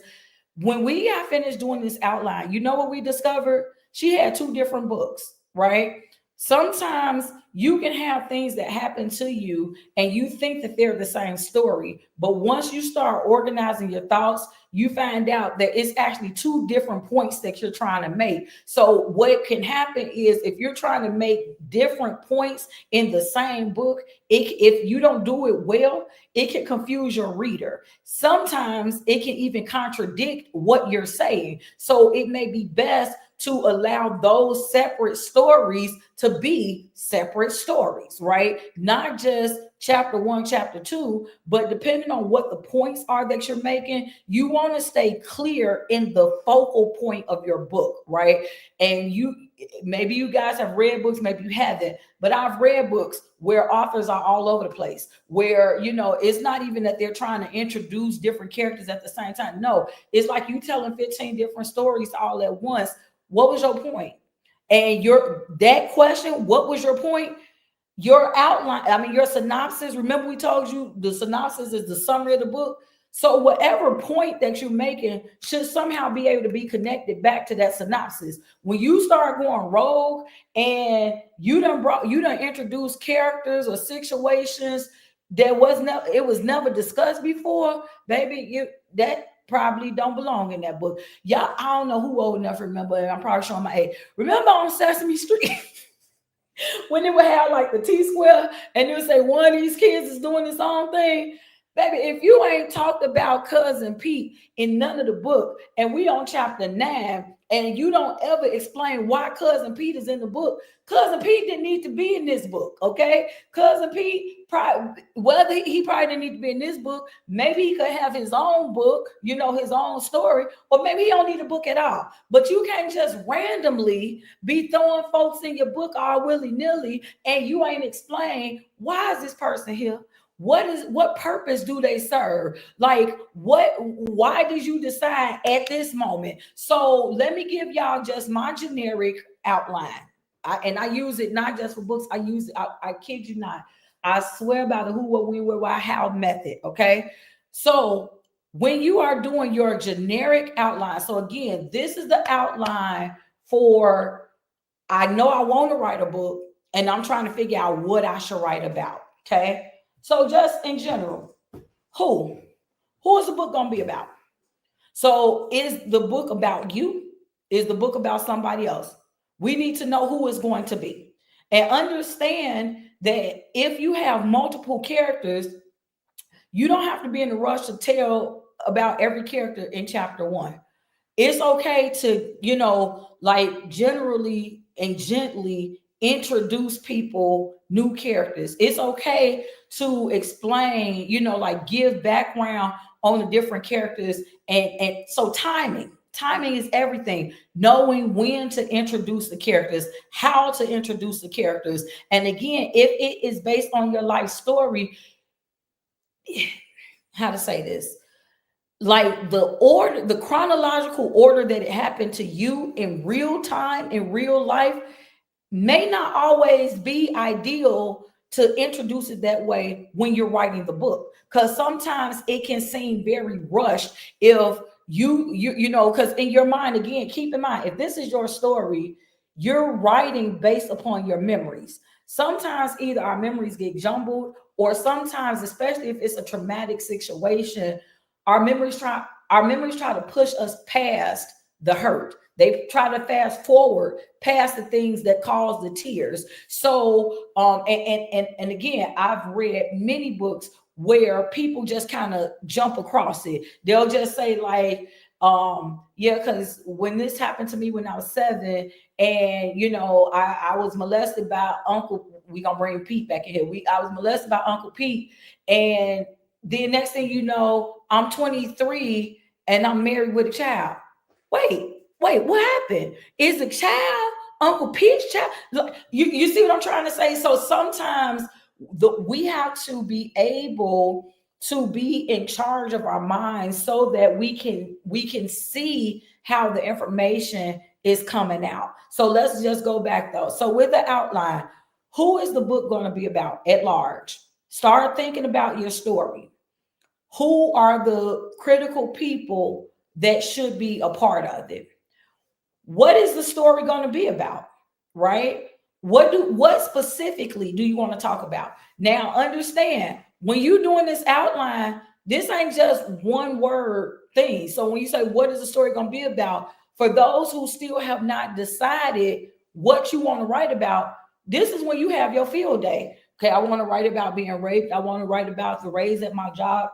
when we got finished doing this outline, you know what we discovered? She had two different books, right? Sometimes you can have things that happen to you and you think that they're the same story. But once you start organizing your thoughts, you find out that it's actually two different points that you're trying to make. So what can happen is, if you're trying to make different points in the same book, if you don't do it well, it can confuse your reader. Sometimes it can even contradict what you're saying. So it may be best to allow those separate stories to be separate stories, right? Not just chapter 1, chapter 2, but depending on what the points are that you're making, you want to stay clear in the focal point of your book, right? And maybe you guys have read books, maybe you haven't, but I've read books where authors are all over the place, where, it's not even that they're trying to introduce different characters at the same time. No, it's like you telling 15 different stories all at once. What was your point? And that question, what was your point? Your outline, your synopsis. Remember, we told you the synopsis is the summary of the book. So whatever point that you're making should somehow be able to be connected back to that synopsis. When you start going rogue and you done introduced characters or situations that it was never discussed before, baby, that probably don't belong in that book. Y'all, I don't know who old enough to remember, and I'm probably showing my age. Remember on Sesame Street? When it would have like the T square and it would say one of these kids is doing his own thing. Baby, if you ain't talked about Cousin Pete in none of the book, and we on chapter 9, and you don't ever explain why Cousin Pete is in the book, Cousin Pete didn't need to be in this book, okay? Cousin Pete, whether he probably didn't need to be in this book, maybe he could have his own book, his own story, or maybe he don't need a book at all. But you can't just randomly be throwing folks in your book all willy-nilly, and you ain't explain, why is this person here? What purpose do they serve? Like, why did you decide at this moment? So let me give y'all just my generic outline. I use it not just for books. I use it, I kid you not. I swear by the who, what, when, where, why, how method. Okay. So when you are doing your generic outline, so again, this is the outline for I know I want to write a book and I'm trying to figure out what I should write about. Okay. So just in general, who? Who is the book going to be about? So is the book about you? Is the book about somebody else? We need to know who it's going to be. And understand that if you have multiple characters, you don't have to be in a rush to tell about every character in chapter one. It's okay to, like generally and gently introduce people new characters. It's okay to explain, like give background on the different characters. And so timing is everything. Knowing when to introduce the characters, how to introduce the characters. And again, if it is based on your life story, how to say this, like the chronological order that it happened to you in real time, in real life, may not always be ideal to introduce it that way when you're writing the book, because sometimes it can seem very rushed if because in your mind, again, keep in mind, if this is your story, you're writing based upon your memories. Sometimes either our memories get jumbled, or sometimes, especially if it's a traumatic situation, our memories try to push us past the hurt. They try to fast forward past the things that cause the tears. So, and again, I've read many books where people just kind of jump across it. They'll just say like, yeah, because when this happened to me when I was 7, and I was molested by Uncle. We gonna bring Pete back in here. I was molested by Uncle Pete, and the next thing you know, I'm 23 and I'm married with a child. Wait, what happened? Is the child Uncle Pete's child? Look, you see what I'm trying to say? So sometimes we have to be able to be in charge of our minds so that we can see how the information is coming out. So let's just go back though. So with the outline, who is the book going to be about at large? Start thinking about your story. Who are the critical people that should be a part of it? What is the story going to be about? Right? What specifically do you want to talk about? Now understand, when you're doing this outline, this ain't just one word thing. So when you say what is the story going to be about, for those who still have not decided what you want to write about, this is when you have your field day. Okay, I want to write about being raped. I want to write about the raise at my job.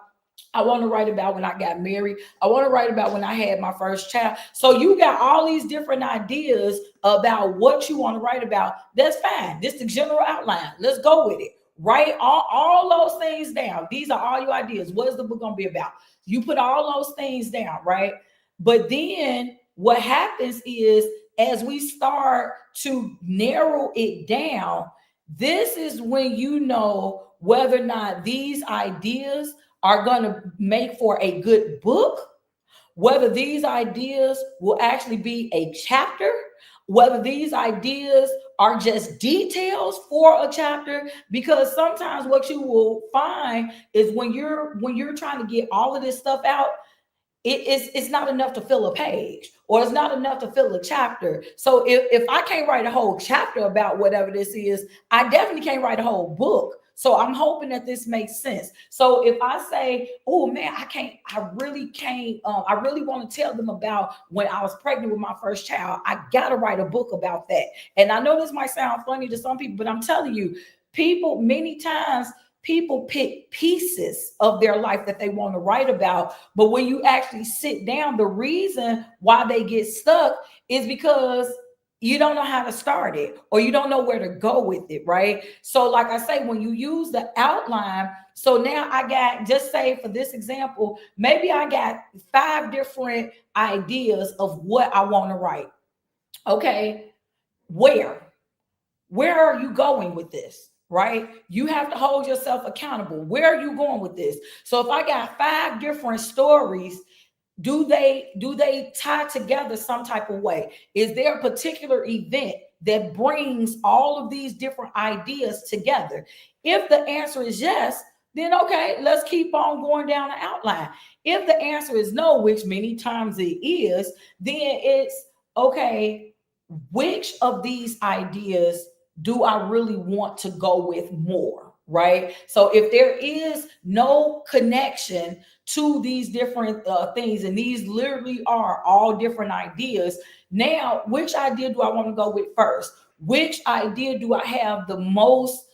I want to write about when I got married. I want to write about when I had my first child. So you got all these different ideas about what you want to write about. That's fine. This is the general outline. Let's go with it. Write all those things down. These are all your ideas. What is the book going to be about? You put all those things down, right? But then what happens is, as we start to narrow it down, this is when you know whether or not these ideas are going to make for a good book, whether these ideas will actually be a chapter, whether these ideas are just details for a chapter. Because sometimes what you will find is when you're trying to get all of this stuff out, it's not enough to fill a page, or it's not enough to fill a chapter. So if I can't write a whole chapter about whatever this is, I definitely can't write a whole book. So I'm hoping that this makes sense. So if I say, oh man, I really can't, I really want to tell them about when I was pregnant with my first child, I gotta write a book about that. And I know this might sound funny to some people, but I'm telling you, many times people pick pieces of their life that they want to write about. But when you actually sit down, the reason why they get stuck is because you don't know how to start it, or you don't know where to go with it, right? So like I say, when you use the outline, so now I got, just say for this example, maybe I got 5 different ideas of what I want to write. Okay, where are you going with this? Right? You have to hold yourself accountable. Where are you going with this? So if I got 5 different stories, do they tie together some type of way? Is there a particular event that brings all of these different ideas together? If the answer is yes, then okay, let's keep on going down the outline. If the answer is no, which many times it is, then it's okay, which of these ideas do I really want to go with more, right? So if there is no connection to these different things, and these literally are all different ideas, now which idea do I want to go with first? Which idea do I have the most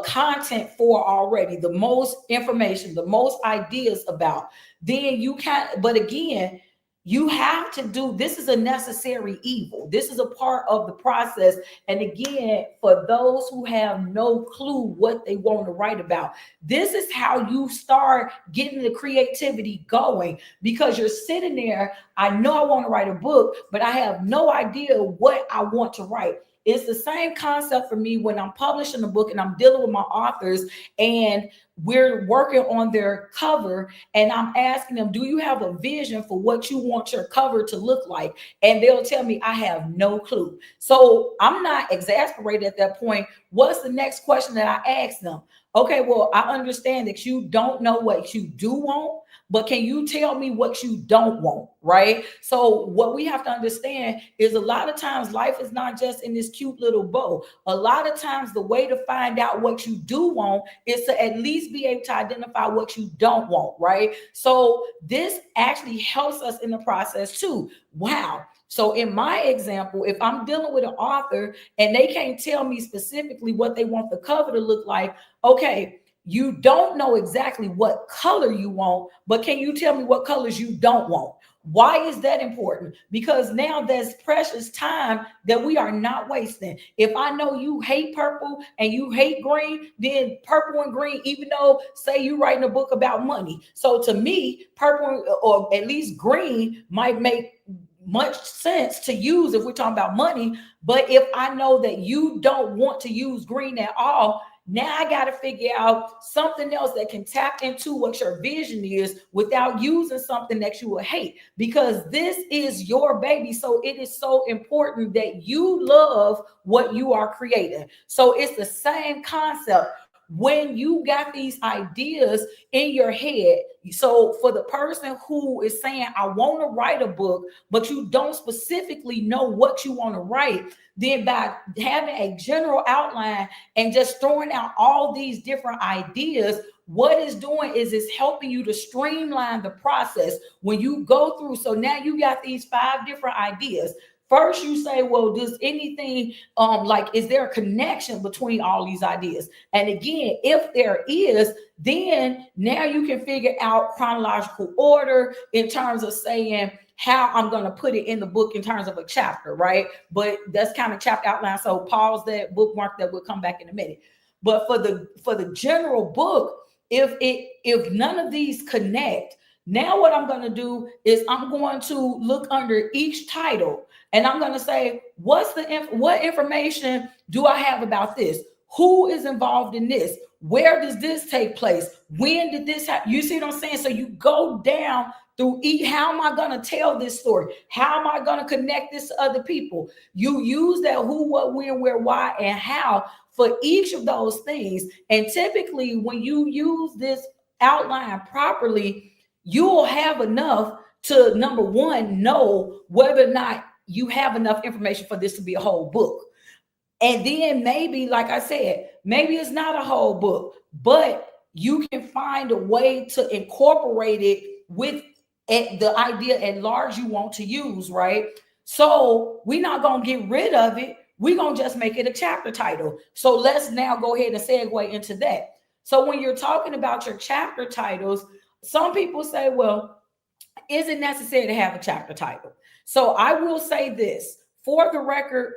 content for already, the most information, the most ideas about? Then you can't, but again, you have to do this is a necessary evil. This is a part of the process. And again, for those who have no clue what they want to write about, this is how you start getting the creativity going, because you're sitting there. I know I want to write a book, but I have no idea what I want to write. It's the same concept for me when I'm publishing a book and I'm dealing with my authors and we're working on their cover, and I'm asking them, do you have a vision for what you want your cover to look like? And they'll tell me, I have no clue. So I'm not exasperated at that point. What's the next question that I ask them? Okay, well, I understand that you don't know what you do want, but can you tell me what you don't want, right? So what we have to understand is a lot of times life is not just in this cute little bow. A lot of times the way to find out what you do want is to at least be able to identify what you don't want, right? So this actually helps us in the process too. Wow. So in my example, if I'm dealing with an author and they can't tell me specifically what they want the cover to look like, okay, you don't know exactly what color you want, but can you tell me what colors you don't want? Why is that important? Because now there's precious time that we are not wasting. If I know you hate purple and you hate green, then purple and green, even though say you're writing a book about money. So to me, purple or at least green might make much sense to use if we're talking about money. But if I know that you don't want to use green at all, now I got to figure out something else that can tap into what your vision is without using something that you will hate, because this is your baby. So it is so important that you love what you are creating. So it's the same concept. When you got these ideas in your head, so for the person who is saying, I want to write a book, but you don't specifically know what you want to write, then by having a general outline and just throwing out all these different ideas, what it's doing is it's helping you to streamline the process when you go through. So now you got these 5 different ideas. First, you say, well, does anything like, is there a connection between all these ideas? And again, if there is, then now you can figure out chronological order in terms of saying how I'm going to put it in the book in terms of a chapter, right? But that's kind of chapter outline. So pause that, bookmark that, we'll come back in a minute. But for the general book, if none of these connect, now what I'm going to do is I'm going to look under each title and I'm going to say, what information do I have about this? Who is involved in this? Where does this take place? When did this happen? You see what I'm saying? So you go down through how am I going to tell this story? How am I going to connect this to other people? You use that who, what, when, where, why, and how for each of those things. And typically when you use this outline properly, you'll have enough to, number one, know whether or not you have enough information for this to be a whole book. And then maybe, like I said, maybe it's not a whole book, but you can find a way to incorporate it with the idea at large you want to use, right? So we're not going to get rid of it. We're going to just make it a chapter title. So let's now go ahead and segue into that. So when you're talking about your chapter titles, some people say, well, is it necessary to have a chapter title? So I will say this, for the record,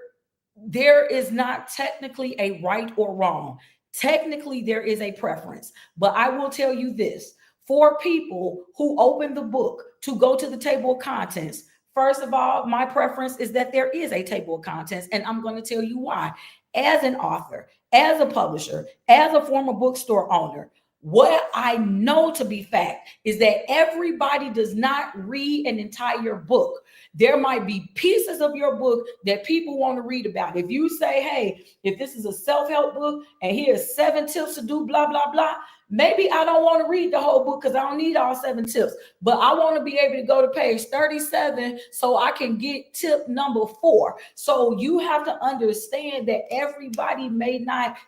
there is not technically a right or wrong. Technically, there is a preference. But I will tell you this, for people who open the book to go to the table of contents, first of all, my preference is that there is a table of contents, and I'm going to tell you why. As an author, as a publisher, as a former bookstore owner, what I know to be fact is that everybody does not read an entire book. There might be pieces of your book that people want to read about. If you say, hey, if this is a self-help book and here's 7 tips to do blah, blah, blah, Maybe I don't want to read the whole book because I don't need all 7 tips, but I want to be able to go to page 37 so I can get tip number 4. So you have to understand that everybody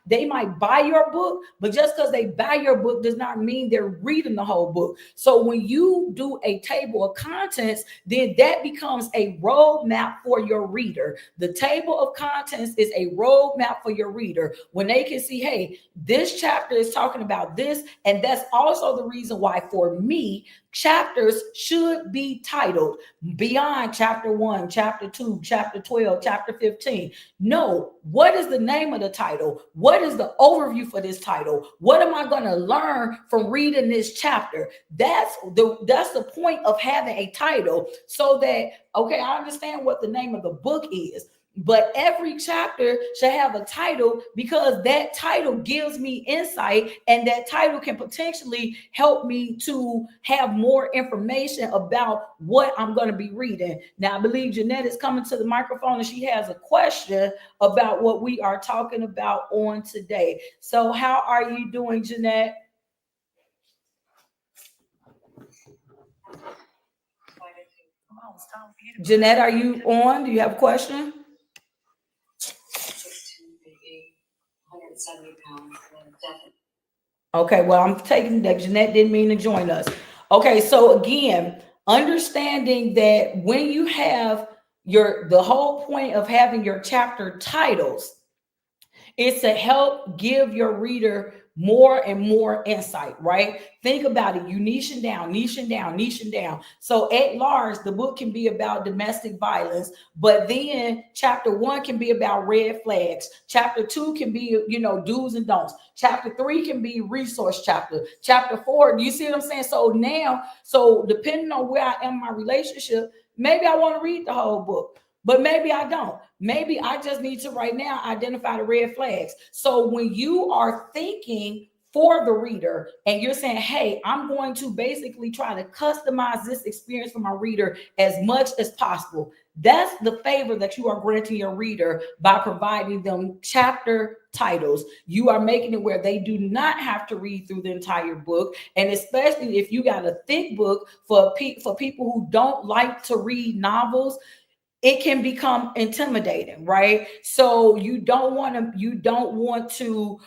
they might buy your book, but just because they buy your book does not mean they're reading the whole book. So when you do a table of contents, then that becomes a roadmap for your reader. The table of contents is a roadmap for your reader when they can see, hey, this chapter is talking about this. And that's also the reason why, for me, chapters should be titled beyond chapter 1, chapter 2, chapter 12, chapter 15. No, what is the name of the title? What is the overview for this title? What am I going to learn from reading this chapter? That's the point of having a title, so that, okay, I understand what the name of the book is, but every chapter should have a title, because that title gives me insight, and that title can potentially help me to have more information about what I'm going to be reading. Now, I believe Jeanette is coming to the microphone and she has a question about what we are talking about on today. So how are you doing, Jeanette? Jeanette, are you on? Do you have a question? 170 pounds. Okay, well, I'm taking that Jeanette didn't mean to join us. Okay, so again, understanding that when you have the whole point of having your chapter titles is to help give your reader more and more insight, right? Think about it. You niching down, niching down, niching down. So at large, the book can be about domestic violence, but then chapter 1 can be about red flags. Chapter 2 can be, do's and don'ts. Chapter 3 can be resource chapter. Chapter 4, you see what I'm saying? So depending on where I am in my relationship, maybe I want to read the whole book, but maybe I don't. Maybe I just need to right now identify the red flags. So when you are thinking for the reader and you're saying, hey, I'm going to basically try to customize this experience for my reader as much as possible, that's the favor that you are granting your reader by providing them chapter titles. You are making it where they do not have to read through the entire book. And especially if you got a thick book for people who don't like to read novels, it can become intimidating, right? So you don't want to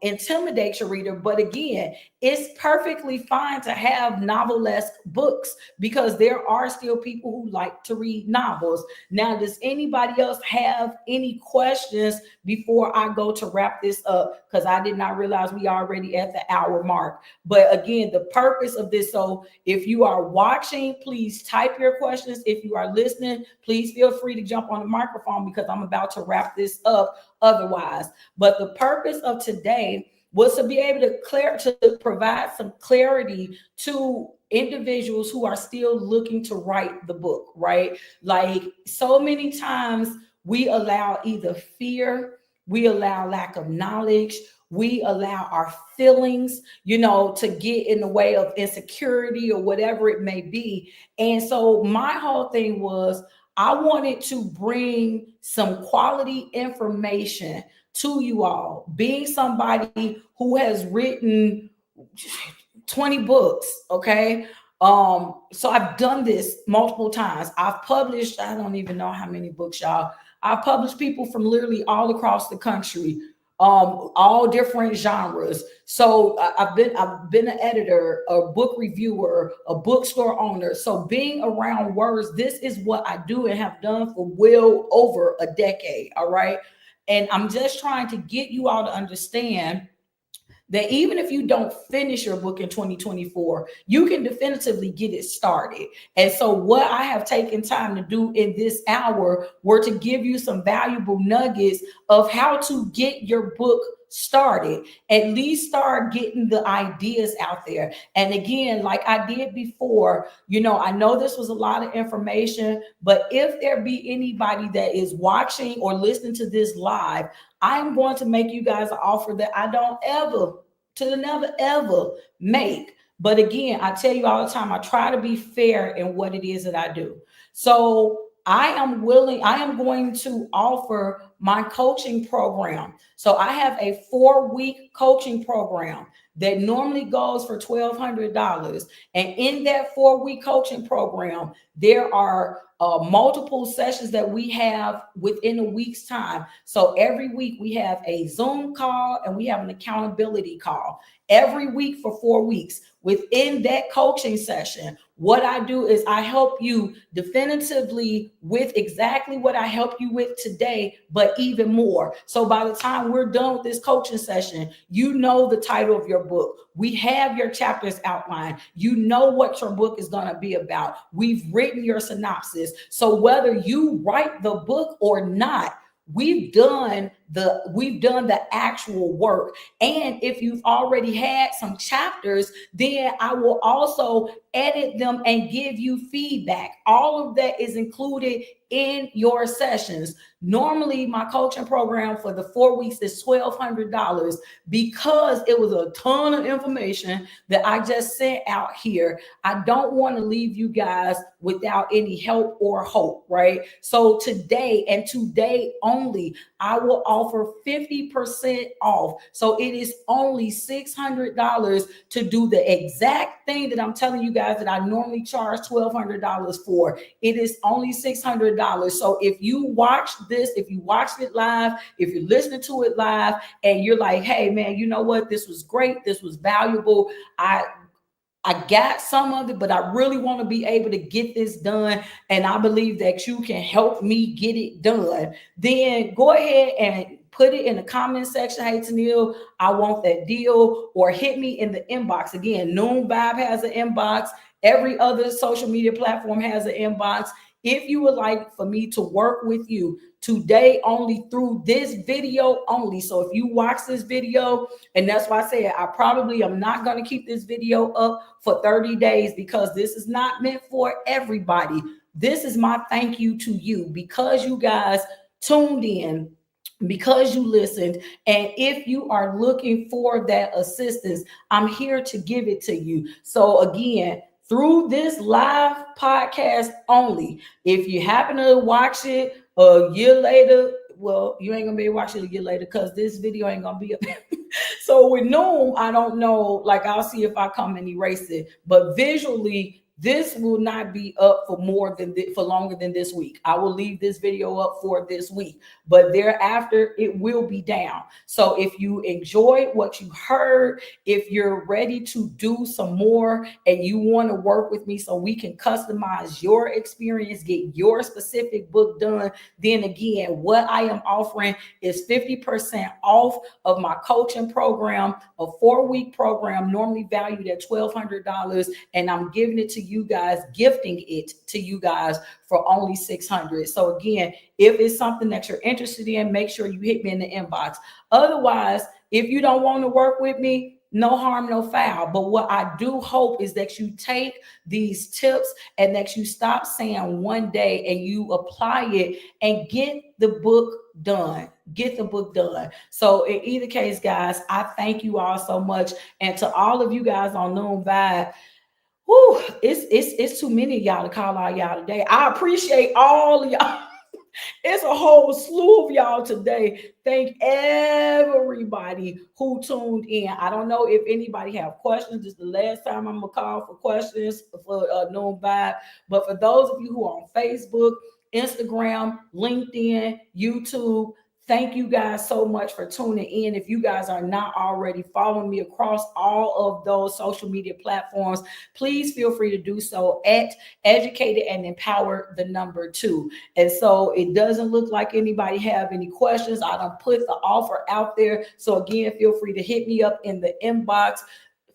intimidate your reader. But again, it's perfectly fine to have novel-esque books, because there are still people who like to read novels. Now, does anybody else have any questions before I go to wrap this up? Because I did not realize we already at the hour mark. But again, the purpose of this, so if you are watching, please type your questions. If you are listening, please feel free to jump on the microphone, because I'm about to wrap this up otherwise. But the purpose of today was to be able to provide some clarity to individuals who are still looking to write the book, right? Like, so many times we allow either fear, we allow lack of knowledge, we allow our feelings, to get in the way of insecurity or whatever it may be. And so my whole thing was, I wanted to bring some quality information to you all, being somebody who has written 20 books. Okay. So I've done this multiple times. I've published, I don't even know how many books, y'all. I've published people from literally all across the country, all different genres. So I've been an editor, a book reviewer, a bookstore owner. So being around words, this is what I do and have done for well over a decade. All right. And I'm just trying to get you all to understand that even if you don't finish your book in 2024, you can definitively get it started. And so what I have taken time to do in this hour were to give you some valuable nuggets of how to get your book started, at least start getting the ideas out there. And again, like I did before, I know this was a lot of information, but if there be anybody that is watching or listening to this live, I'm going to make you guys an offer that I don't never ever make. But again, I tell you all the time, I try to be fair in what it is that I do. So I am going to offer my coaching program. So I have a 4-week coaching program that normally goes for $1,200. And in that 4-week coaching program, there are multiple sessions that we have within a week's time. So every week we have a Zoom call and we have an accountability call every week for 4 weeks. Within that coaching session, what I do is I help you definitively with exactly what I help you with today, but even more. So by the time we're done with this coaching session, you know the title of your book. We have your chapters outlined. You know what your book is going to be about. We've written your synopsis. So whether you write the book or not, we've done the actual work. And if you've already had some chapters, then I will also edit them and give you feedback. All of that is included in your sessions. Normally my coaching program for the 4 weeks is $1,200 because it was a ton of information that I just sent out here. I don't want to leave you guys without any help or hope, right? So today and today only, I will offer 50% off. So it is only $600 to do the exact thing that I'm telling you guys that I normally charge $1,200 for. It is only $600. So if you watch this, if you watched it live, if you're listening to it live and you're like, hey man, you know what? This was great. This was valuable. I got some of it, but I really want to be able to get this done. And I believe that you can help me get it done. Then go ahead and put it in the comment section. Hey, Toneal, I want that deal. Or hit me in the inbox. Again, Noon Vibe has an inbox. Every other social media platform has an inbox. If you would like for me to work with you today only through this video only. So if you watch this video, and that's why I said I probably am not going to keep this video up for 30 days because this is not meant for everybody. This is my thank you to you because you guys tuned in, because you listened. And if you are looking for that assistance, I'm here to give it to you. So again, through this live podcast only, if you happen to watch it a year later, well, you ain't gonna be able to watch it a year later because this video ain't gonna be up. So with Noom, I don't know, like I'll see if I come and erase it, but visually, this will not be up for longer than this week. I will leave this video up for this week, but thereafter it will be down. So if you enjoyed what you heard, if you're ready to do some more and you want to work with me so we can customize your experience, get your specific book done, then again, what I am offering is 50% off of my coaching program, a 4-week program normally valued at $1,200, and I'm giving it to you guys, gifting it to you guys for only $600. So again, if it's something that you're interested in, make sure you hit me in the inbox. Otherwise, if you don't want to work with me, no harm, no foul. But what I do hope is that you take these tips and that you stop saying one day and you apply it and get the book done. Get the book done. So in either case, guys, I thank you all so much. And to all of you guys on Noon Vibe, whew, it's too many of y'all to call all y'all today. I appreciate all of y'all. It's a whole slew of y'all today. Thank everybody who tuned in. I don't know if anybody have questions. This is the last time I'm gonna call for questions for Noon Vibe. But for those of you who are on Facebook, Instagram, LinkedIn, YouTube, thank you guys so much for tuning in. If you guys are not already following me across all of those social media platforms, please feel free to do so at Educated and Empowered, the number 2. And so it doesn't look like anybody have any questions. I don't put the offer out there. So again, feel free to hit me up in the inbox.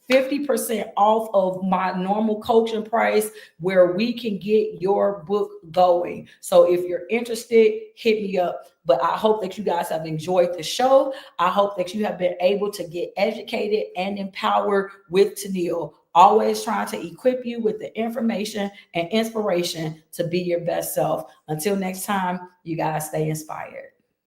50% off of my normal coaching price where we can get your book going. So if you're interested, hit me up. But I hope that you guys have enjoyed the show. I hope that you have been able to get educated and empowered with Toneal. Always trying to equip you with the information and inspiration to be your best self. Until next time, you guys stay inspired.